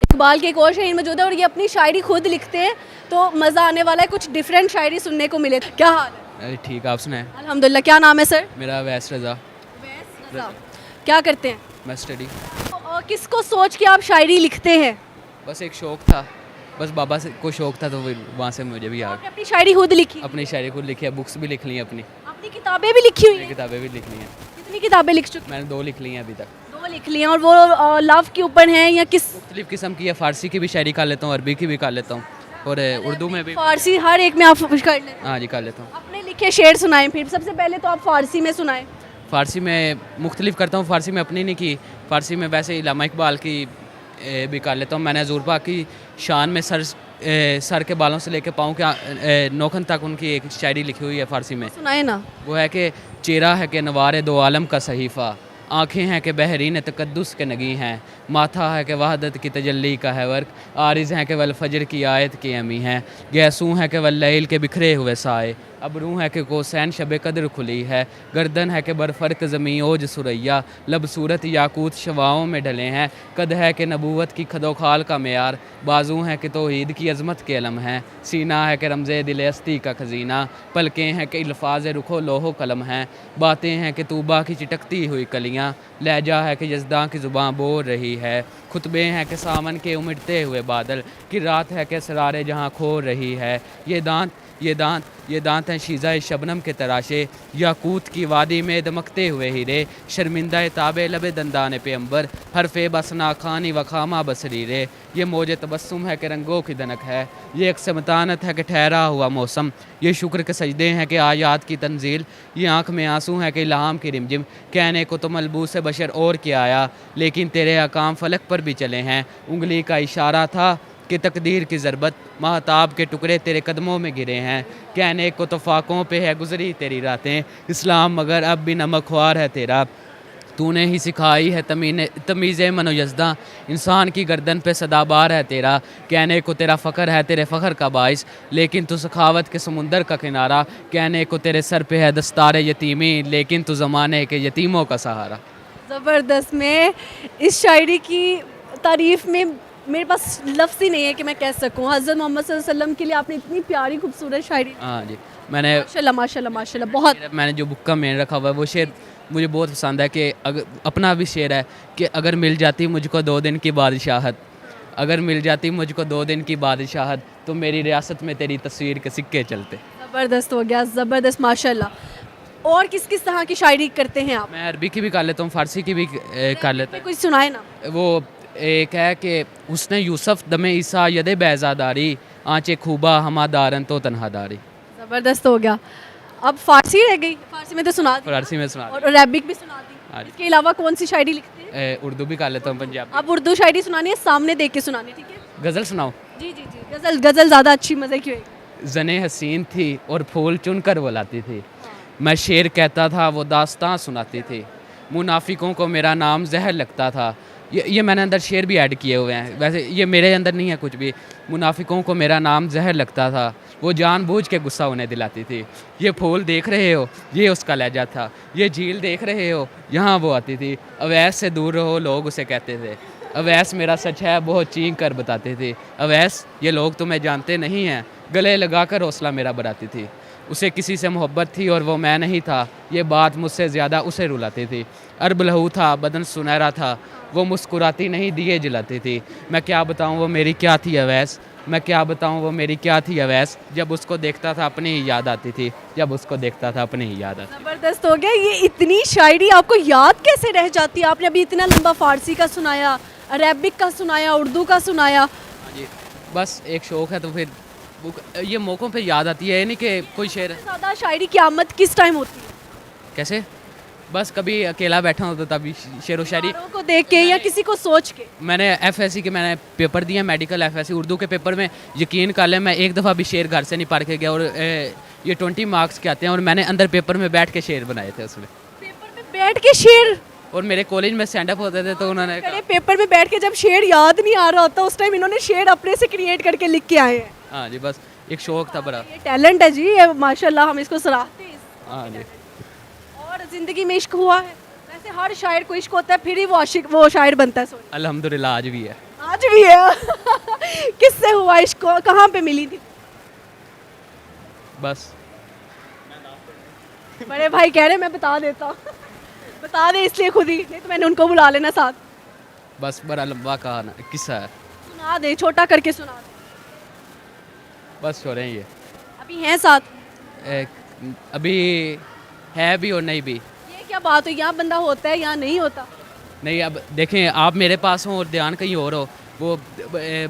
इकबाल के एक और शायर मौजूद है और ये अपनी शायरी खुद लिखते हैं, तो मज़ा आने वाला है, कुछ डिफरेंट शायरी सुनने को मिले। क्या हाल है? अरे ठीक, आप सुनाएं। अल्हम्दुलिल्लाह। क्या नाम है सर? मेरा वैस रज़ा। रज़ा। क्या करते हैं? मैं स्टडी। तो, किसको सोच के आप शायरी लिखते हैं? बस एक शौक़ था, बस बाबा से को शौक़ था तो फिर वहाँ से मुझे भी आ आपने अपनी शायरी खुद लिखी? अपनी शायरी खुद लिखी है, बुक्स भी लिख ली हैं अपनी। अपनी किताबें भी लिखी हुई हैं? किताबें भी लिख ली हैं। कितनी किताबें लिख चुके मैंने 2 लिख ली हैं अभी तक। हैं? 2 लिख ली हैं। और वो लव के ऊपर हैं या किस? मुख्तलिफ़ किस्म की है, फ़ारसी की भी शायरी कर लेता हूँ, अरबी की भी कर लेता हूँ और उर्दू में भी। फारसी हर एक में आप कर लेते हैं? हाँ जी, कर लेता हूँ। अपने लिखे शेर सुनाएं फिर। सबसे पहले तो आप फारसी में सुनाएं। फ़ारसी में मुख्तलिफ़ करता हूँ, फ़ारसी में अपनी नहीं की, फ़ारसी में वैसे इलामा इकबाल की भी कर लेता हूँ। मैंने हज़ूर पाक की शान में सर के बालों से लेके पाँव के नोखन तक उनकी एक शायरी लिखी हुई है फ़ारसी में। सुनाए ना। वो है कि चेहरा है कि नवारे दो आलम का सहीफ़ा, आँखें हैं कि बहरीन तकद्दुस के नगी हैं, माथा है कि वहदत की तजल्ली का है वर्क, आरिज़ हैं कि वल फजर की आयत की अमी हैं, गैसू हैं कि वल लैल के बिखरे हुए साए, अबरू है कि कोसैन शब कदर खुली है, गर्दन है कि बरफ़र्क ज़मी ओज सुरैया, लब सूरत याकूत शवाओं में ढले हैं, कद है कि नबूवत की खदोखाल का मेयार, बाजू हैं कि तौहीद की अज़मत के अलम हैं, सीना है कि रमज़े दिल अस्ती का खजीना, पलकें हैं कि अल्फाज रुखो लोहो कलम हैं, बातें हैं कि तूबा की चिटकती हुई कलियाँ, लहजा है कि यज़दां की ज़ुबान बोल रही है, खुतबे हैं कि सावन के उमड़ते हुए बादल, कि रात है कि सरारे जहाँ खो रही है, ये दांत हैं शीज़ा शबनम के तराशे, याकूत की वादी में दमकते हुए हीरे, शर्मिंदा ताबे लबे दंदान पे अंबर, हरफे बसना खानी वखामा बसरीरे, ये मौज तबस्सुम है कि रंगों की दनक है, ये एक समतानत है कि ठहरा हुआ मौसम, ये शुक्र के सजदे हैं कि आयात की तंजील, ये आँख में आंसू हैं कि इल्हाम की रिमझिम, कहने को तो मलबूस बशर और क्या आया, लेकिन तेरे अकाम फलक पर भी चले हैं, उंगली का इशारा था कि तकदीर की ज़रबत, महताब के टुकड़े तेरे कदमों में गिरे हैं, कहने को तो फाकों पे है गुजरी तेरी रातें, इस्लाम मगर अब भी नमकख्वार है तेरा, तूने ही सिखाई है तमीज़ मनोयज़दा, इंसान की गर्दन पे सदाबार है तेरा, कहने को तेरा फ़ख्र है तेरे फ़ख्र का बाइस, लेकिन तू सखावत के समुंदर का किनारा, कहने को तेरे सर पे है दस्तार यतीमी, लेकिन तू ज़माने के यतीमों का सहारा। ज़बरदस्त। में इस शायरी की तारीफ़ में मेरे पास लफ्ज़ ही नहीं है कि मैं कह सकूं। हज़रत मोहम्मद सल्लल्लाहु अलैहि वसल्लम के लिए आपने इतनी प्यारी खूबसूरत शायरी। हाँ जी, मैंने माशाल्लाह माशाल्लाह माशाल्लाह। बहुत मैंने जो बुक का मेन रखा हुआ है वो शेर मुझे बहुत पसंद है, कि अगर अपना भी शेर है कि अगर मिल जाती मुझको 2 दिन की बादशाहत, अगर मिल जाती मुझको 2 दिन की बादशाहत, तो मेरी रियासत में तेरी तस्वीर के सिक्के चलते। ज़बरदस्त हो गया, ज़बरदस्त माशाल्लाह। और किस किस तरह की शायरी करते हैं आप? मैं अरबी की भी कर लेता हूँ, फ़ारसी की भी कर लेता कुछ सुनाए ना। हूँ। वो एक है कि उसने यूसुफ दमे ईसा यदे बैज़ादारी, आँचे खूबा हमादारन तो तन्हादारी। ज़बरदस्त हो गया। अब फारसी रह गई। फारसी में तो सुना दी फ़ारसी में सुना और अरबिक भी सुना दी। हाँ जी। इसके अलावा कौन सी शायरी लिखते हैं? उर्दू भी कर लेता हूँ, पंजाबी। आप उर्दू शायरी सुनानी है, सामने देख के सुनानी है, ठीक है? गज़ल सुनाओ। जी जी जी। गज़ल गज़ल ज़्यादा अच्छी मज़े की होगी। जने हसीन थी और फूल चुन कर वो लाती थी, मैं शेर कहता था वो दास्तां सुनाती थी, मुनाफिकों को मेरा नाम जहर लगता था। ये मैंने अंदर शेर भी ऐड किए हुए हैं, वैसे ये मेरे अंदर नहीं है कुछ भी। मुनाफिकों को मेरा नाम जहर लगता था, वो जानबूझ के गुस्सा उन्हें दिलाती थी। ये फूल देख रहे हो, ये उसका लहजा था, ये झील देख रहे हो, यहाँ वो आती थी। अवैस से दूर रहो लोग उसे कहते थे, अवैस मेरा सच है बहुत चीख कर बताते थे। अवैस ये लोग तुम्हें जानते नहीं हैं, गले लगाकर हौसला मेरा बढ़ाती थी। उसे किसी से मोहब्बत थी और वो मैं नहीं था, ये बात मुझसे ज़्यादा उसे रुलाती थी। अरब लहू था बदन सुनहरा था, वो मुस्कुराती नहीं दिए जलाती थी। मैं क्या बताऊँ वो मेरी क्या थी अवैस, मैं क्या बताऊँ वो मेरी क्या थी अवैस, जब उसको देखता था अपनी ही याद आती थी, जब उसको देखता था अपनी ही याद आती। ज़बरदस्त हो गया। ये इतनी शायरी आपको याद कैसे रह जाती है? आपने अभी इतना लंबा फारसी का सुनाया, अरबिक का सुनाया, उर्दू का सुनाया। हाँ जी, बस एक शौक़ है तो फिर ये मौक़ों पे याद आती है, नहीं कि कोई शेर। ज़्यादा शायरी की आमद किस टाइम होती है? कैसे? बस कभी अकेला बैठा हूँ तो तभी शेर व शायरी। औरों को देख के या किसी को सोच के? मैंने एफएससी के मैंने पेपर दिए, मेडिकल एफएससी उर्दू के पेपर में, यकीन कर लें मैं एक दफ़ा भी शेर घर से नहीं पढ़ के गया, और ये 20 मार्क्स के आते हैं, और मैंने अंदर पेपर में बैठ के शेर बनाए थे उसमें। पेपर में बैठ के शेर? और मेरे कॉलेज में स्टैंड अप होते थे तो उन्होंने अरे पेपर में बैठ के जब शेर याद नहीं आ रहा होता उस टाइम इन्होंने शेर अपने से क्रिएट करके लिख के आए हैं। हाँ जी, बस एक शौक़ था बड़ा। ये टैलेंट है जी, ये माशाल्लाह, हम इसको सराहते हैं। हाँ जी। और ज़िंदगी में इश्क हुआ है? वैसे हर शायर को इश्क होता है, फिर ही वो आशिक वो शायर बनता है। अल्हम्दुलिल्लाह आज भी है। आज भी है। किससे हुआ इश्क, कहाँ पे मिली थी? बस बड़े भाई कह रहे मैं बता देता हूँ। बता दे इसलिए खुद ही, नहीं तो मैंने उनको बुला लेना साथ। बस बड़ा लंबा कहानी किस्सा है। सुना दे, छोटा करके सुना दे। बस हो रहे हैं ये अभी हैं साथ? अभी है भी और नहीं भी। ये क्या बात हुई, यहाँ बंदा होता है यहाँ नहीं होता? नहीं अब देखें, आप मेरे पास हो और ध्यान कहीं और हो। वो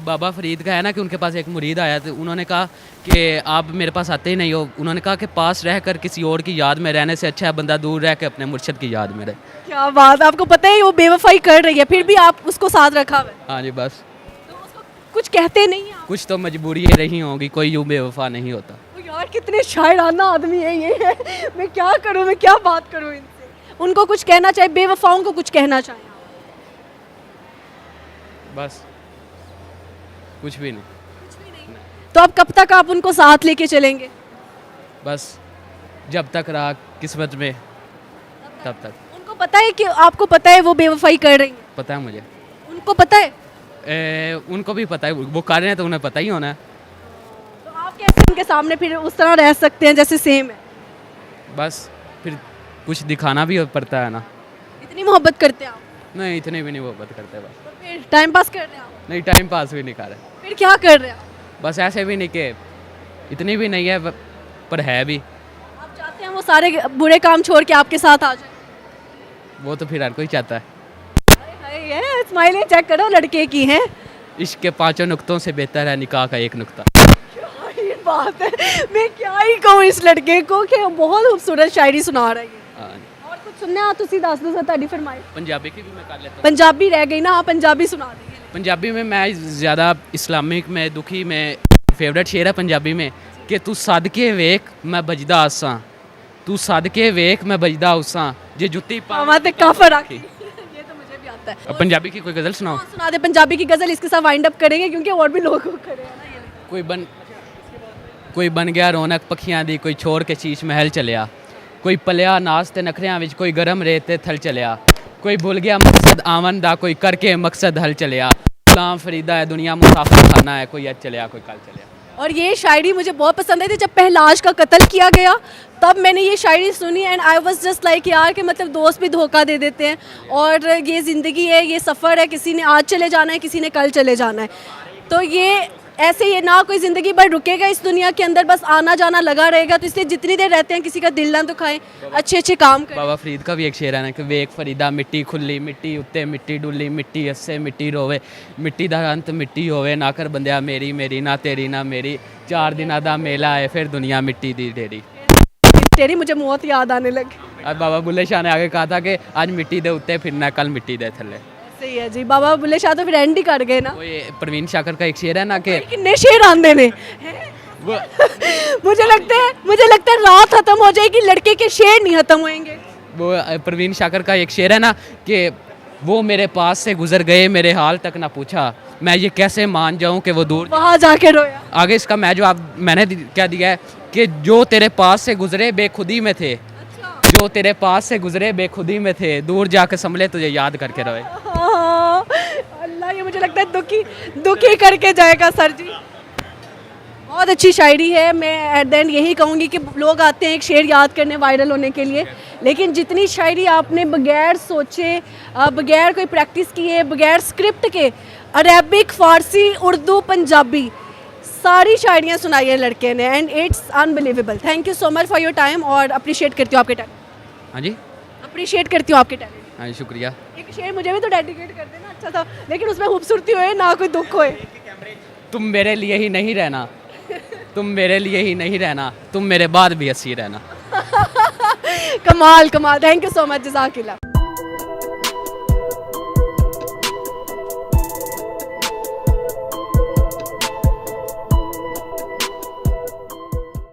बाबा फरीद का है ना कि उनके पास एक मुरीद आया, तो उन्होंने कहा कि आप मेरे पास आते ही नहीं हो। उन्होंने कहा कि पास रहकर किसी और की याद में रहने से अच्छा है बंदा दूर रह के अपने मुर्शिद की याद में रहे। क्या बात, आपको पता है वो बेवफाई कर रही है फिर भी आप उसको साथ रखा हुआ है? हाँ जी बस। तो उसको कुछ कहते नहीं हैं आप? कुछ तो मजबूरी रही होगी, कोई यूँ बेवफा नहीं होता। ओ यार कितने शायराना आदमी है ये है। मैं क्या करूँ, मैं क्या बात करूँ इनसे? उनको कुछ कहना चाहिए, बेवफाओं को कुछ कहना चाहिए। बस कुछ भी नहीं। तो अब कब तक आप उनको साथ लेके चलेंगे? बस जब तक रहा किस्मत में तब तक। उनको पता है कि आपको पता है वो बेवफाई कर रही हैं? पता है मुझे। उनको पता है? उनको भी पता है, वो कर रहे हैं तो उन्हें पता ही होना है। तो आप कैसे उनके सामने फिर उस तरह रह सकते हैं जैसे सेम है? बस फिर कुछ दिखाना भी पड़ता है ना। इतनी मोहब्बत करते हैं आप? नहीं इतने भी नहीं मोहब्बत करते बस। तो फिर टाइम पास कर रहे हैं आप? नहीं टाइम पास भी नहीं कर रहे, फिर क्या कर रहे हैं आप? बस ऐसे भी नहीं कि इतनी भी नहीं है पर है भी। आप चाहते हैं वो सारे बुरे काम छोड़ के आपके साथ आ जाए? वो तो फिर हर कोई चाहता है। ये स्माइलें चेक करो लड़के की हैं। इश्क के 5 नुक्तों से बेहतर है निकाह का 1 नुक्ता। क्या ही बात है, मैं क्या ही कहूँ इस लड़के को कि बहुत खूबसूरत शायरी सुना रहा है ये। हाँ, और कुछ सुनने आ तुसी दस दो ताड़ी फरमाए। पंजाबी की भी मैं कर लेता हूँ। पंजाबी रह गई ना, आप पंजाबी सुना देंगे। पंजाबी में मैं ज़्यादा इस्लामिक में दुखी में फेवरेट शेर है पंजाबी में कि तू सदके वेख मैं बजदा आसां, तू सदके वेख मैं बजदा उसां जे जुत्ती पावा ते काफर आखी। ये तो मुझे भी आता है। पंजाबी की कोई गज़ल सुनाओ। हाँ, सुना दे पंजाबी की गजल, इसके साथ वाइंड अप करेंगे क्योंकि और भी लोग खड़े हैं ना। ये कोई बन गया रौनक पखियां दी, कोई छोड़ के शीश महल चलिया, कोई पलिया नास ते नखरियां विच, कोई गरम रेत ते थल चलिया, कोई भुल गया मकसद आवन दा, कोई करके मकसद हल चलिया, गुलाम फरीदा है दुनिया मुसाफिर खाना है, कोई आज चलिया कोई कल चलिया। और ये शायरी मुझे बहुत पसंद आई थी। जब पहलाज का कत्ल किया गया तब मैंने ये शायरी सुनी and I was just like यार कि मतलब दोस्त भी धोखा दे देते हैं और ये ज़िंदगी है, ये सफ़र है, किसी ने आज चले जाना है, किसी ने कल चले जाना है। तो ये ऐसे ही ना कोई ज़िंदगी भर रुकेगा इस दुनिया के अंदर, बस आना जाना लगा रहेगा। तो इसलिए जितनी देर रहते हैं किसी का दिल ना दुखाएं, अच्छे अच्छे काम करें। बाबा फरीद का भी एक शेर है ना कि वेख फरीदा मिट्टी खुली, मिट्टी उत्ते मिट्टी डुली, मिट्टी हस्से मिट्टी रोवे, मिट्टी दा अंत मिट्टी होवे, ना कर बंदिया मेरी मेरी ना तेरी ना मेरी, 4 दिना दा मेला है फिर दुनिया मिट्टी दी ढेरी। तेरी मुझे मौत याद आने लगी। और बाबा बुल्ले शाह ने आगे कहा था कि आज मिट्टी दे उत्ते फिरना कल मिट्टी दे थल्ले। सही है जी, बाबा बुल्ले शाह तो फिर एंड ही कर गए ना। वो ये प्रवीण शाकर का एक शेर है ना कि कितने शेर आंदे ने। वो मुझे लगता है रात खत्म हो जाएगी, लड़के के शेर नहीं खत्म होंगे। वो प्रवीण शाकर का एक शेर है ना कि वो मेरे पास से गुजर गए मेरे हाल तक ना पूछा, मैं ये कैसे मान जाऊं कि वो दूर। वहाँ जाके रोया। आगे इसका मैं जवाब मैंने क्या दिया है कि जो तेरे पास से गुजरे बेखुदी में थे, जो तेरे पास से गुजरे बेखुदी में थे, दूर जाके संभले तुझे याद करके रोए। हाँ, अल्लाह ये मुझे लगता है दुखी करके जाएगा सर जी। बहुत अच्छी शायरी है। मैं एट द एंड यही कहूँगी कि लोग आते हैं एक शेर याद करने वायरल होने के लिए, लेकिन जितनी शायरी आपने बगैर सोचे, बगैर कोई प्रैक्टिस किए, बगैर स्क्रिप्ट के अरेबिक, फ़ारसी, उर्दू, पंजाबी सारी शायरियाँ सुनाई है लड़के ने and it's unbelievable. Thank you so much for your time और अप्रिशिएट करती हूँ आपके टाइम। हाँ जी, अप्रिशिएट करती हूँ आपके टैलेंट। हाँ जी शुक्रिया। एक शेर मुझे भी तो डेडिकेट कर देना, अच्छा था, लेकिन उसमें खूबसूरती होए ना कोई दुख होए। तुम मेरे लिए ही नहीं रहना, तुम मेरे लिए ही नहीं रहना, तुम मेरे बाद भी हंसी रहना। कमाल कमाल, थैंक यू सो मच, जज़ाकिल्लाह।